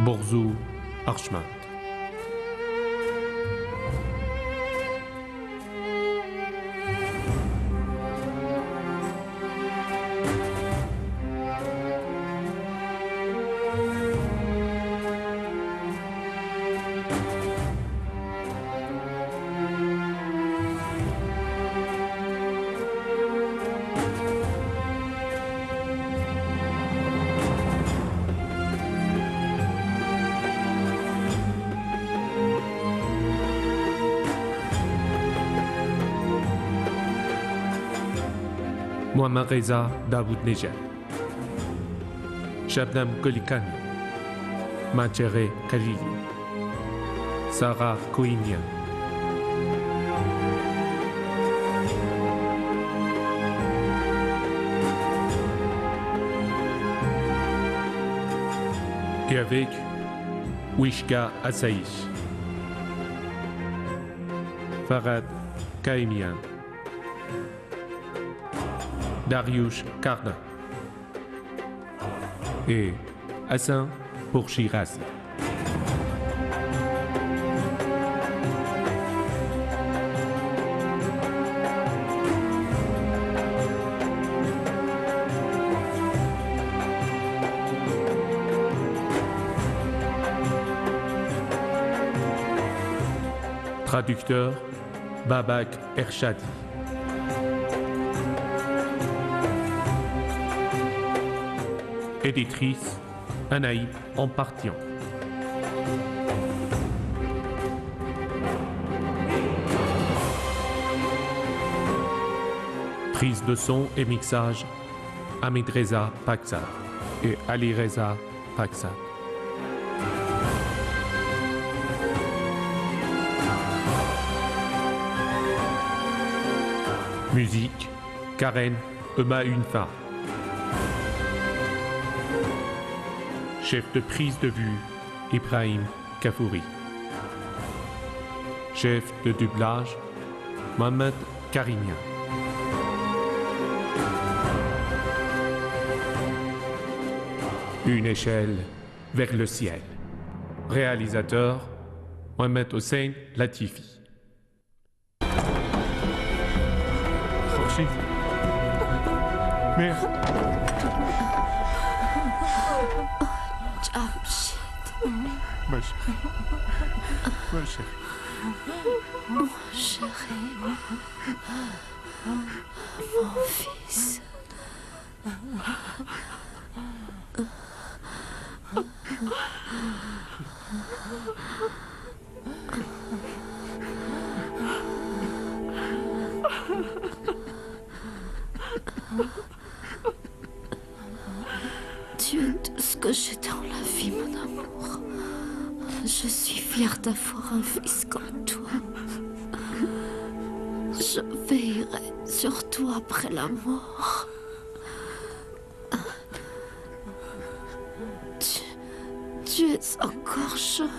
Borzu Archmand. Mohammad Reza Daoud Nejad, Shabnam Golikani, Majere Khalili, Sarah Koimian. Et avec Wishka Asaïch, Farad Kaimian, Dariush Karna et Hassan Pourchirazi. Traducteur Babak Ershadi. Éditrice Anaïb Ampartian. Prise de son et mixage Hamid Reza Paksad et Ali Reza Paksad. Musique Karen Ema-Unfa. Chef de prise de vue, Ibrahim Kafouri. Chef de doublage, Mohamed Karimian. Une échelle vers le ciel. Réalisateur, Mohamed Hossein Latifi. Khorshid. Merde. Ma chérie. Ma chérie. Mon chéri. Mon fils. Tu es tout ce que j'ai dans la vie, mon amour. Je suis fière d'avoir un fils comme toi. Je veillerai sur toi après la mort. Tu es encore jeune.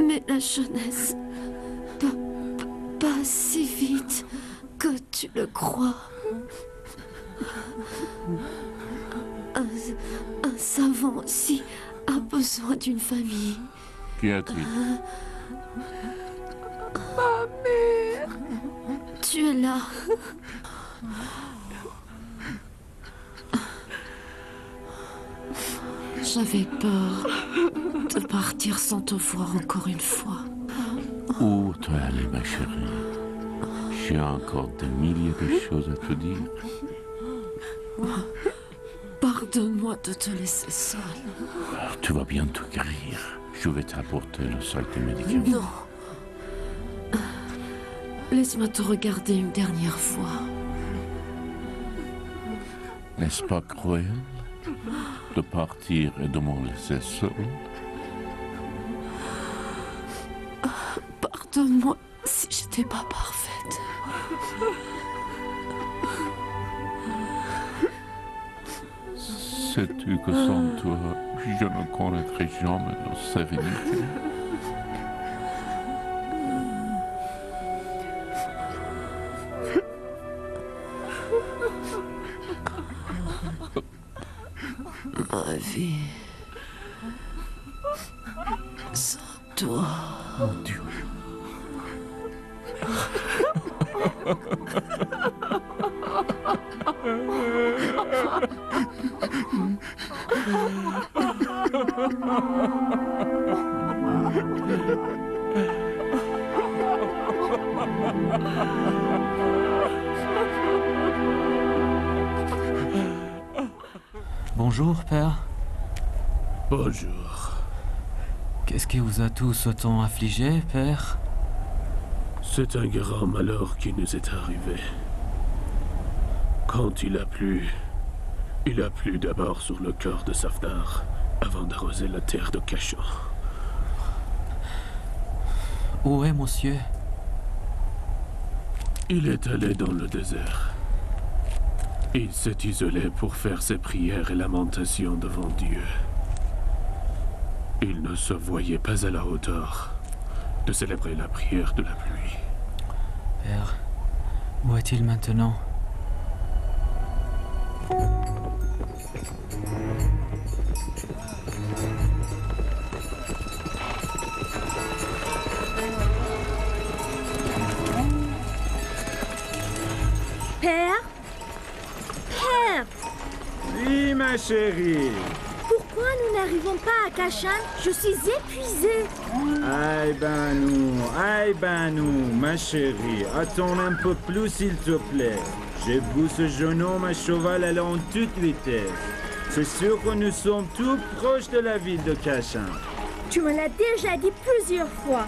Mais la jeunesse passe si vite que tu le crois. Un savant aussi a besoin d'une famille. Qu'y a-t-il? Ma mère. Tu es là. J'avais peur de partir sans te voir encore une fois. Où tu es allée, ma chérie? J'ai encore des milliers de choses à te dire. Pardonne-moi de te laisser seule. Tu vas bientôt guérir. Je vais t'apporter le sac de médicaments. Non. Laisse-moi te regarder une dernière fois. N'est-ce pas cruel de partir et de m'en laisser seul? Pardonne-moi si j'étais pas parfaite. Sais-tu que sans toi, je ne connaîtrai jamais de sérénité? ma vie. Sans toi. Mon Dieu. Bonjour, père. Bonjour. Qu'est-ce qui vous a tous autant affligé, père? C'est un grand malheur qui nous est arrivé. Quand il a plu d'abord sur le cœur de Safnar, avant d'arroser la terre de Kashan. Où est monsieur? Il est allé dans le désert. Il s'est isolé pour faire ses prières et lamentations devant Dieu. Il ne se voyait pas à la hauteur de célébrer la prière de la pluie. Père, où est-il maintenant? Père? Père! Oui, ma chérie. Pourquoi nous n'arrivons pas à Kashan? Je suis épuisée. Aïe ben nous, ma chérie. Attends un peu plus, s'il te plaît. J'ai vu ce jeune homme à cheval aller en toute vitesse. C'est sûr que nous sommes tout proches de la ville de Kashan. Tu me l'as déjà dit plusieurs fois.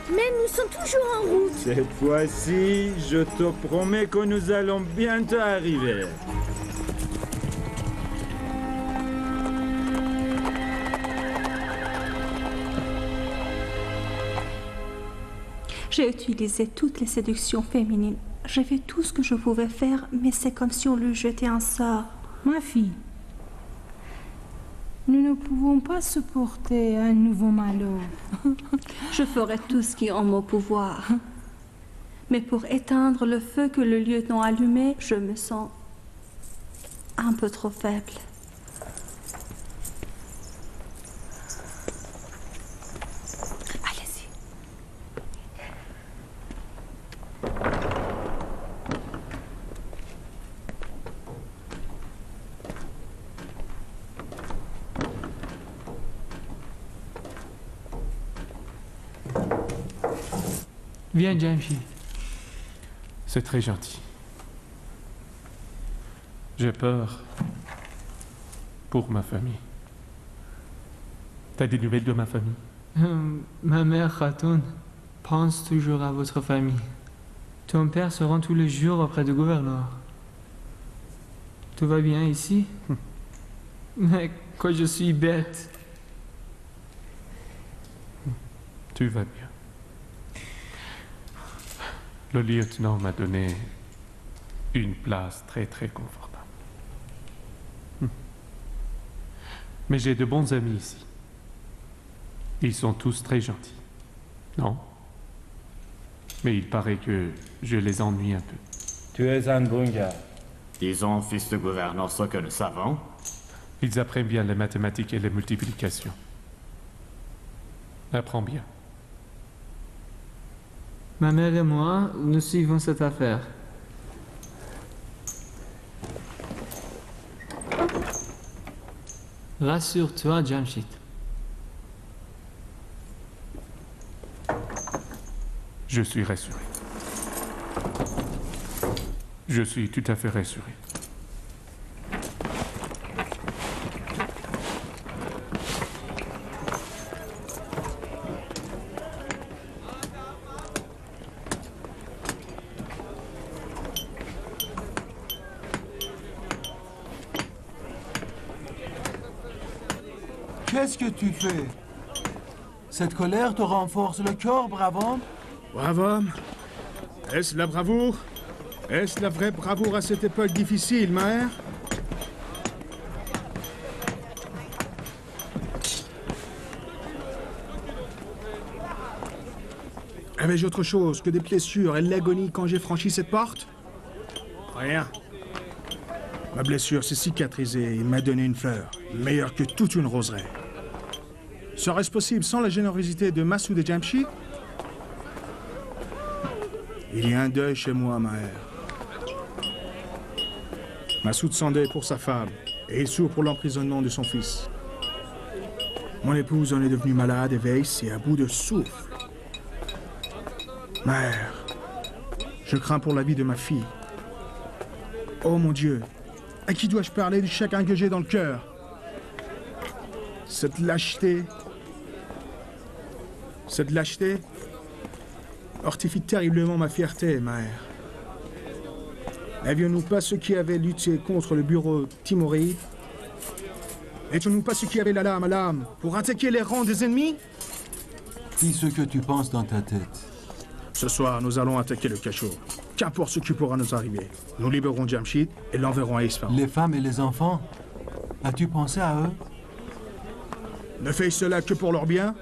Mais nous sommes toujours en route. Cette fois-ci, je te promets que nous allons bientôt arriver. J'ai utilisé toutes les séductions féminines. J'ai fait tout ce que je pouvais faire, mais c'est comme si on lui jetait un sort. Ma fille, nous ne pouvons pas supporter un nouveau malheur. Je ferai tout ce qui est en mon pouvoir. Mais pour éteindre le feu que le lieutenant a allumé, je me sens un peu trop faible. Allez-y. Viens, Jamshi. C'est très gentil. J'ai peur pour ma famille. T'as des nouvelles de ma famille? Ma mère, Khatoun, pense toujours à votre famille. Ton père se rend tous les jours auprès du gouverneur. Tout va bien ici? Mais quoi, je suis bête. Tu vas bien. Le lieutenant m'a donné une place très très confortable. Mais j'ai de bons amis ici. Ils sont tous très gentils. Non? Mais il paraît que je les ennuie un peu. Tu es un bon gars. Disons, fils de gouverneur, ce que nous savons. Ils apprennent bien les mathématiques et les multiplications. Apprends bien. Ma mère et moi, nous suivons cette affaire. Rassure-toi, Jamshid. Je suis rassuré. Je suis tout à fait rassuré. Qu'est-ce que tu fais? Cette colère te renforce le cœur, brave homme? Brave homme? Est-ce la bravoure? Est-ce la vraie bravoure à cette époque difficile, Maher? Avais-je autre chose que des blessures et l'agonie quand j'ai franchi cette porte? Rien. Ma blessure s'est cicatrisée et il m'a donné une fleur, meilleure que toute une roseraie. Serait-ce possible sans la générosité de Massoud et Jamshid? Il y a un deuil chez moi, Maher. Massoud s'en deuil pour sa femme et il souffre pour l'emprisonnement de son fils. Mon épouse en est devenue malade et Weiss est à bout de souffle. Maher, je crains pour la vie de ma fille. Oh mon Dieu, à qui dois-je parler du chagrin que j'ai dans le cœur? Cette lâcheté mortifie terriblement ma fierté, Maher. N'avions-nous pas ceux qui avaient lutté contre le bureau timoride? N'étions-nous pas ceux qui avaient la lame à l'âme pour attaquer les rangs des ennemis? Dis ce que tu penses dans ta tête. Ce soir, nous allons attaquer le cachot. Qu'importe ce qui pourra nous arriver. Nous libérerons Jamshid et l'enverrons à Isfahan. Les femmes et les enfants, as-tu pensé à eux? Ne fais cela que pour leur bien?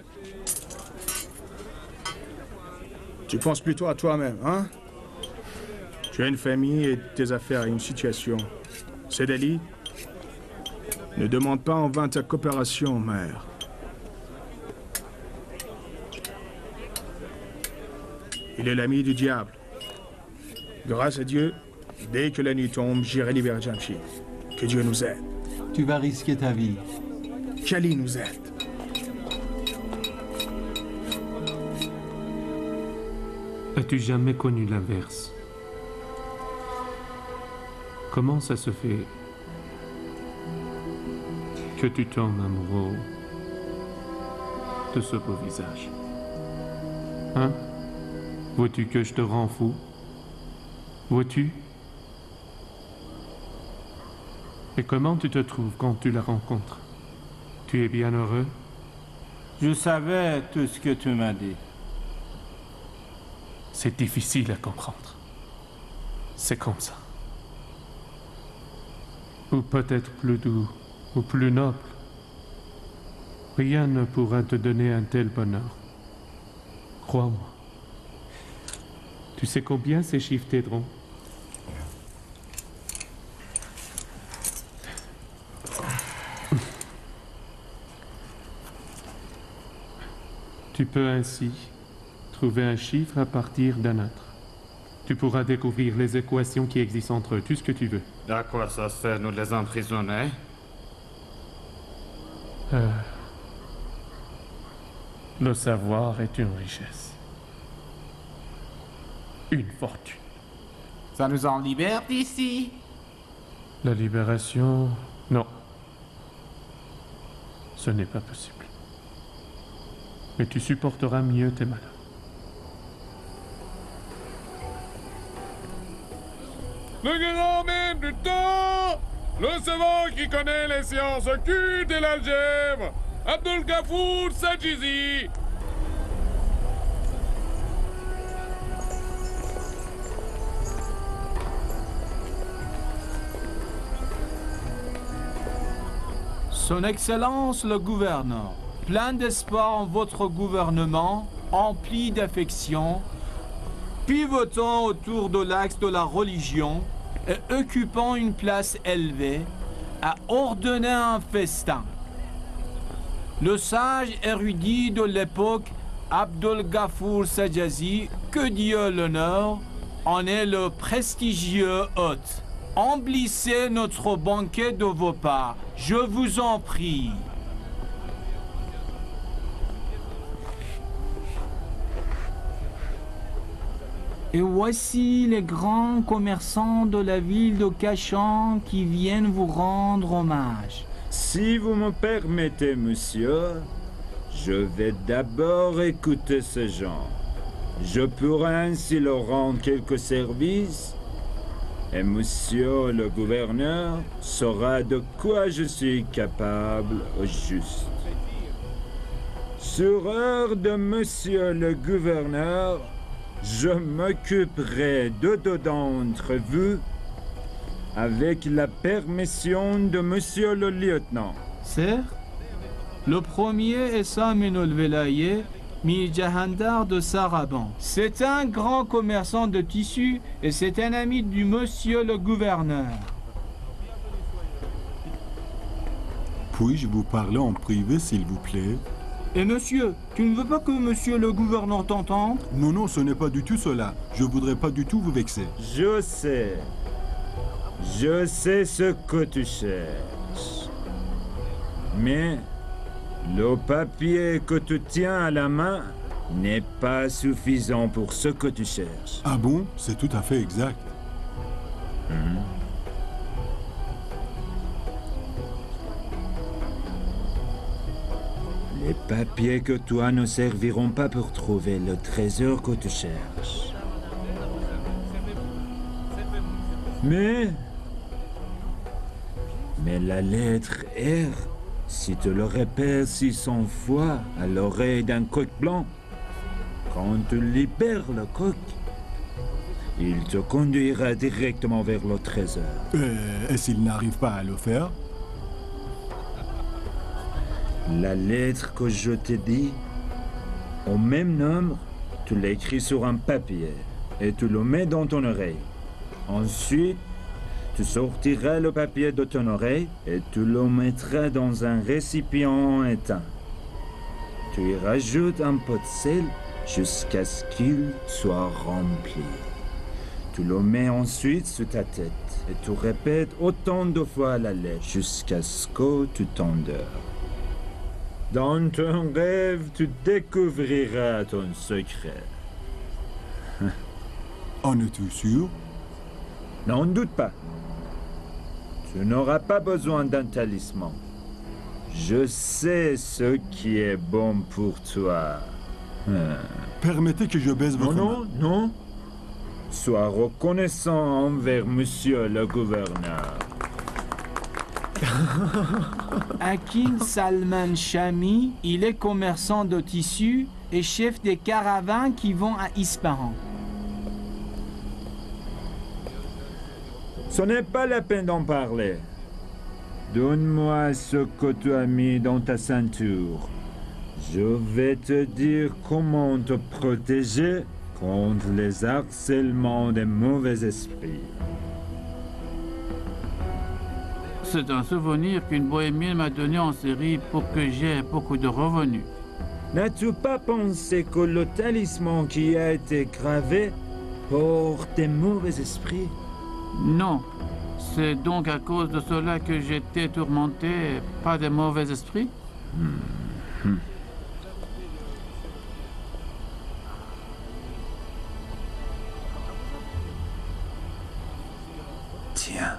Tu penses plutôt à toi-même, hein? Tu as une famille et tes affaires et une situation. C'est Dali? Ne demande pas en vain ta coopération, mère. Il est l'ami du diable. Grâce à Dieu, dès que la nuit tombe, j'irai libérer Jamshid. Que Dieu nous aide. Tu vas risquer ta vie. Qu'Ali nous aide. As-tu jamais connu l'inverse? Comment ça se fait que tu tombes amoureux de ce beau visage? Hein? Vois-tu que je te rends fou? Vois-tu? Et comment tu te trouves quand tu la rencontres? Tu es bien heureux? Je savais tout ce que tu m'as dit. C'est difficile à comprendre. C'est comme ça. Ou peut-être plus doux, ou plus noble. Rien ne pourra te donner un tel bonheur. Crois-moi. Tu sais combien ces chiffres t'aideront? Tu peux ainsi trouver un chiffre à partir d'un autre. Tu pourras découvrir les équations qui existent entre eux, tout ce que tu veux. À quoi ça sert nous les emprisonner? Le savoir est une richesse. Une fortune. Ça nous en libère d'ici? La libération... Non. Ce n'est pas possible. Mais tu supporteras mieux tes malheurs. Le grand même du temps, le savant qui connaît les sciences occultes et l'algèbre, Abdul Ghafour Sajizi. Son Excellence le gouverneur, plein d'espoir en votre gouvernement, empli d'affection, pivotant autour de l'axe de la religion et occupant une place élevée, a ordonné un festin. Le sage érudit de l'époque, Abdul Ghafour Sajazi, que Dieu l'honneur, en est le prestigieux hôte. Emplissez notre banquet de vos pas, je vous en prie. Et voici les grands commerçants de la ville de Kashan qui viennent vous rendre hommage. Si vous me permettez, monsieur, je vais d'abord écouter ces gens. Je pourrai ainsi leur rendre quelques services. Et monsieur le gouverneur saura de quoi je suis capable au juste. Sur ordre de monsieur le gouverneur, je m'occuperai de deux d'entre vous avec la permission de monsieur le lieutenant. Sir, le premier est Saminul Velaye, Mijahandar de Saraban. C'est un grand commerçant de tissus et c'est un ami du monsieur le gouverneur. Puis-je vous parler en privé, s'il vous plaît? Et monsieur, tu ne veux pas que monsieur le gouverneur t'entende? Non, non, ce n'est pas du tout cela. Je voudrais pas du tout vous vexer. Je sais ce que tu cherches. Mais le papier que tu tiens à la main n'est pas suffisant pour ce que tu cherches. Ah bon? C'est tout à fait exact. Les papiers que toi ne serviront pas pour trouver le trésor que tu cherches. Mais la lettre R, si tu le répètes 600 fois à l'oreille d'un coq blanc, quand tu libères le coq, il te conduira directement vers le trésor. Et s'il n'arrive pas à le faire? La lettre que je t'ai dit, au même nombre, tu l'écris sur un papier et tu le mets dans ton oreille. Ensuite, tu sortiras le papier de ton oreille et tu le mettras dans un récipient éteint. Tu y rajoutes un peu de sel jusqu'à ce qu'il soit rempli. Tu le mets ensuite sur ta tête et tu répètes autant de fois la lettre jusqu'à ce que tu t'endors. Dans ton rêve, tu découvriras ton secret. En es-tu sûr? N'en doute pas. Tu n'auras pas besoin d'un talisman. Je sais ce qui est bon pour toi. Permettez que je baisse votre main. Non. Sois reconnaissant envers monsieur le gouverneur. Hakim Salman Shami, il est commerçant de tissus et chef des caravanes qui vont à Ispahan. Ce n'est pas la peine d'en parler. Donne-moi ce que tu as mis dans ta ceinture. Je vais te dire comment te protéger contre les harcèlements des mauvais esprits. C'est un souvenir qu'une bohémienne m'a donné en série pour que j'aie beaucoup de revenus. N'as-tu pas pensé que le talisman qui a été gravé porte des mauvais esprits? Non. C'est donc à cause de cela que j'étais tourmenté par des mauvais esprits? Tiens.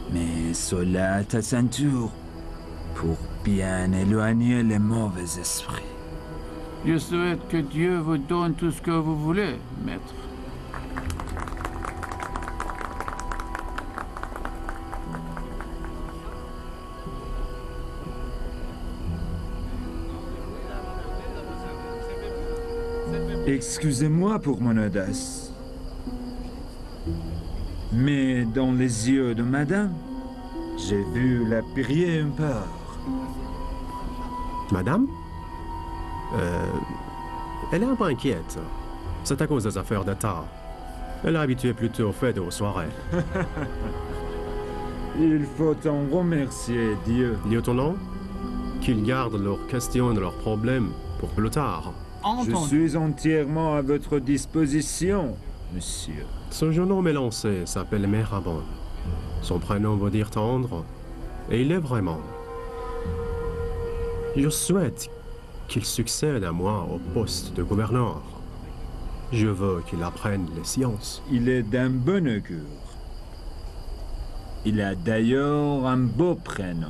Mets cela à ta ceinture pour bien éloigner les mauvais esprits. Je souhaite que Dieu vous donne tout ce que vous voulez, maître. Excusez-moi pour mon audace. Mais dans les yeux de madame, j'ai vu la prier un peur. Madame? Elle est un peu inquiète. C'est à cause des affaires d'État. Elle est habituée plutôt aux fêtes et aux soirées. Il faut en remercier Dieu. Lieutenant, qu'ils gardent leurs questions et leurs problèmes pour plus tard. Je suis entièrement à votre disposition, monsieur. Ce jeune homme élancé s'appelle Mehrabon. Son prénom veut dire tendre, et il est vraiment. Je souhaite qu'il succède à moi au poste de gouverneur. Je veux qu'il apprenne les sciences. Il est d'un bon augure. Il a d'ailleurs un beau prénom.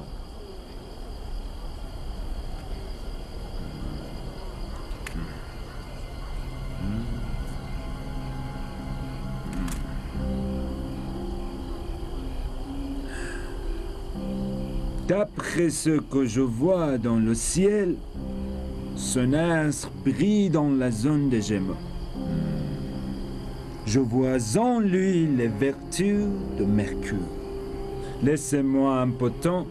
D'après ce que je vois dans le ciel, son astre brille dans la zone des Gémeaux. Je vois en lui les vertus de Mercure. Laissez-moi un peu de temps